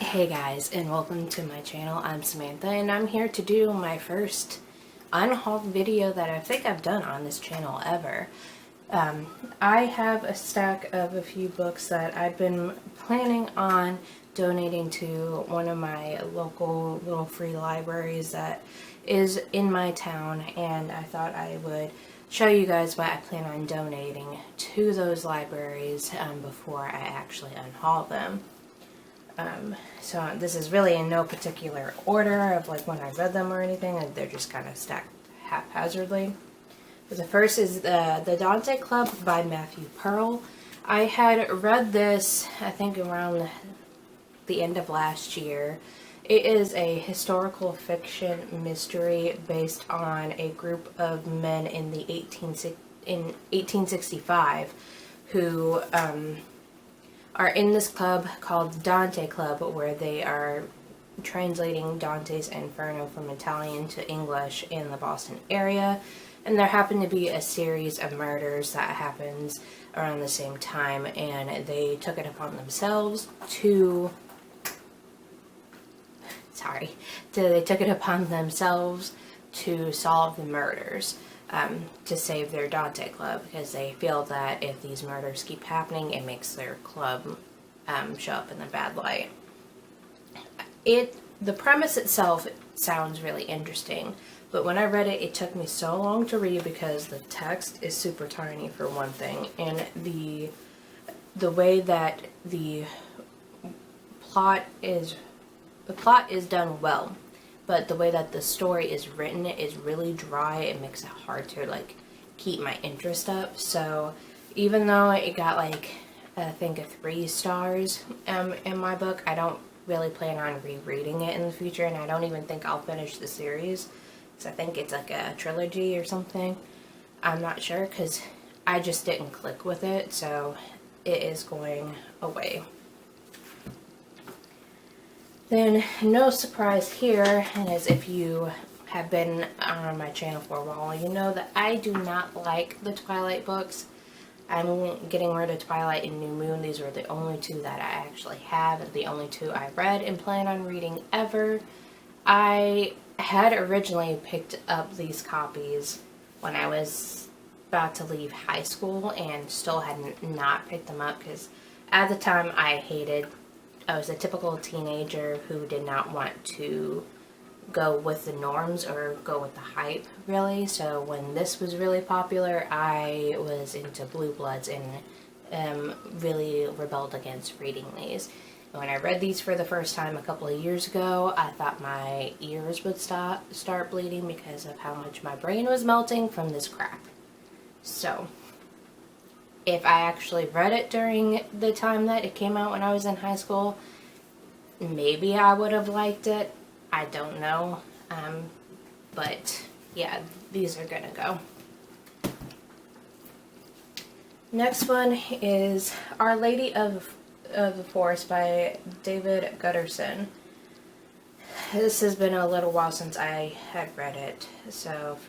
Hey guys, and welcome to my channel. I'm Samantha, and I'm here to do my first unhauled video that I think I've done on this channel ever. I have a stack of a few books that I've been planning on donating to one of my local little free libraries that is in my town, and I thought I would show you guys what I plan on donating to those libraries before I actually unhaul them. So this is really in no particular order of like when I read them or anything. They're just kind of stacked haphazardly. But the first is the Dante Club by Matthew Pearl. I had read this, I think, around the end of last year. It is a historical fiction mystery based on a group of men in 1865 who are in this club called the Dante Club, where they are translating Dante's Inferno from Italian to English in the Boston area. And there happened to be a series of murders that happens around the same time, and they took it upon themselves to solve the murders. To save their Dante Club, because they feel that if these murders keep happening, it makes their club show up in a bad light. The premise itself sounds really interesting, but when I read it, it took me so long to read because the text is super tiny for one thing, and the way that the plot is done well. But the way that the story is written is really dry. It makes it hard to like keep my interest up. So even though it got I think 3 stars in my book, I don't really plan on rereading it in the future, and I don't even think I'll finish the series. So I think it's like a trilogy or something. I'm not sure because I just didn't click with it, so it is going away. Then, no surprise here, as if you have been on my channel for a while, you know that I do not like the Twilight books. I'm getting rid of Twilight and New Moon. These were the only 2 that I actually have, and the only 2 I read and plan on reading ever. I had originally picked up these copies when I was about to leave high school and still had not picked them up because at the time I was a typical teenager who did not want to go with the norms or go with the hype, really. So when this was really popular, I was into Blue Bloods and really rebelled against reading these. And when I read these for the first time a couple of years ago, I thought my ears would start bleeding because of how much my brain was melting from this crap. So if I actually read it during the time that it came out when I was in high school, maybe I would have liked it. I don't know. But yeah, these are gonna go. Next one is Our Lady of the Forest by David Gutterson. This has been a little while since I had read it, so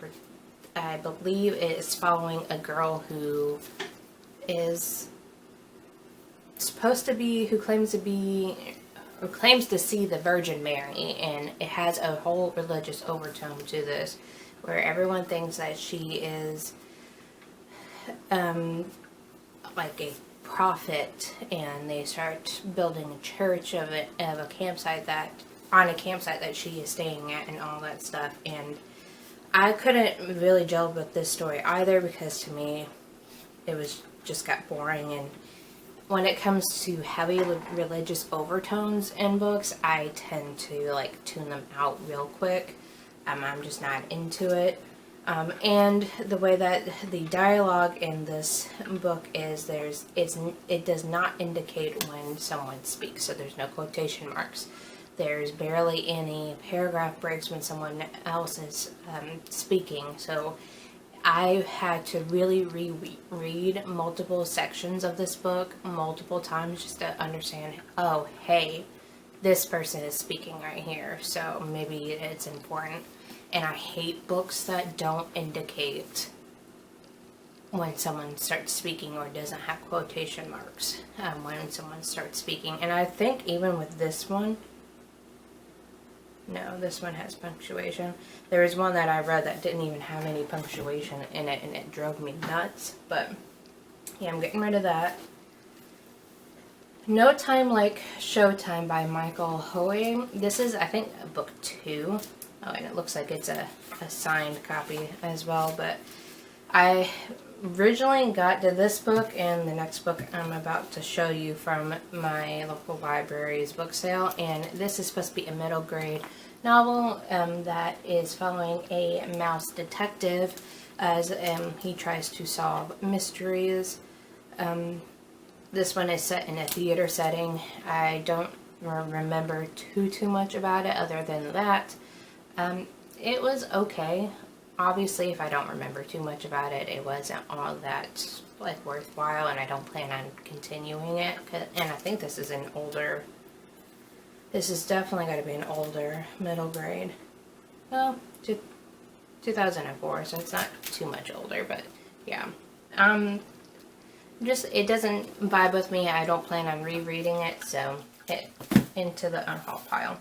I believe it is following a girl who claims to see the Virgin Mary, and it has a whole religious overtone to this, where everyone thinks that she is like a prophet, and they start building a church on a campsite that she is staying at and all that stuff. And I couldn't really gel with this story either, because to me it just got boring. And when it comes to heavy religious overtones in books, I tend to tune them out real quick. I'm just not into it. And the way that the dialogue in this book is, it does not indicate when someone speaks, so there's no quotation marks. There's barely any paragraph breaks when someone else is speaking, so I had to really reread multiple sections of this book multiple times just to understand, oh, hey, this person is speaking right here, so maybe it's important. And I hate books that don't indicate when someone starts speaking or doesn't have quotation marks when someone starts speaking. And I think even with this one, No, this one has punctuation. There was one that I read that didn't even have any punctuation in it, and it drove me nuts. But yeah, I'm getting rid of that. No Time Like Showtime by Michael Hoey. This is, I think, book 2. Oh, and it looks like it's a signed copy as well. But I originally got to this book, and the next book I'm about to show you from my local library's book sale. And this is supposed to be a middle grade novel that is following a mouse detective as he tries to solve mysteries. This one is set in a theater setting. I don't remember too much about it other than that. It was okay. Obviously, if I don't remember too much about it, it wasn't all that like worthwhile, and I don't plan on continuing it. And I think this is an older. This is definitely got to be an older middle grade. Well, 2004, so it's not too much older, but yeah. Just, it doesn't vibe with me. I don't plan on rereading it, so hit into the Unhaul pile.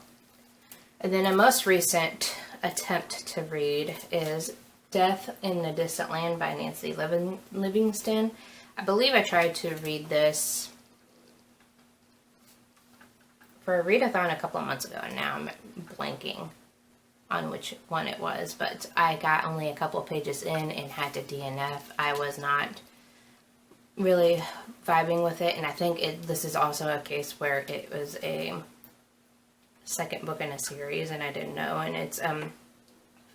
And then a most recent attempt to read is Death in the Distant Land by Nancy Livingston. I believe I tried to read this for a readathon a couple of months ago, and now I'm blanking on which one it was, but I got only a couple of pages in and had to DNF. I was not really vibing with it, and I think this is also a case where it was a second book in a series and I didn't know, and it's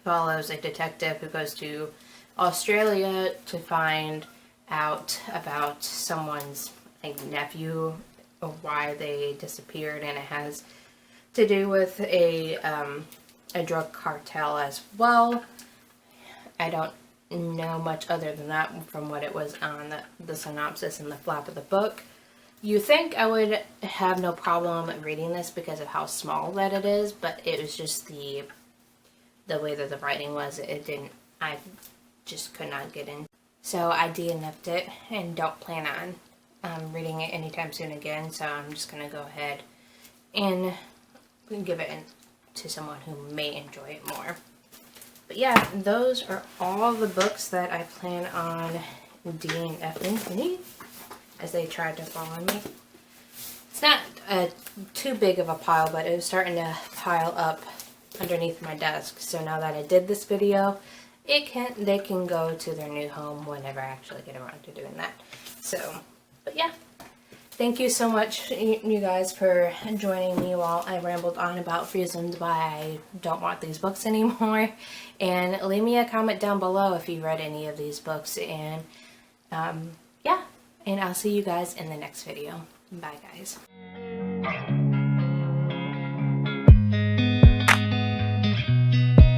follows a detective who goes to Australia to find out about someone's nephew or why they disappeared, and it has to do with a drug cartel as well. I don't know much other than that from what it was on the synopsis and the flap of the book. You think I would have no problem reading this because of how small that it is, but it was just the way that the writing was. I just could not get in. So I DNF'd it and don't plan on reading it anytime soon again, so I'm just going to go ahead and give it to someone who may enjoy it more. But yeah, those are all the books that I plan on DNFing as they tried to fall on me. It's not too big of a pile, but it was starting to pile up underneath my desk. So now that I did this video, they can go to their new home whenever I actually get around to doing that. So, but yeah. Thank you so much, you guys, for joining me while I rambled on about reasons why I don't want these books anymore. And leave me a comment down below if you read any of these books. And yeah, and I'll see you guys in the next video. Bye, guys.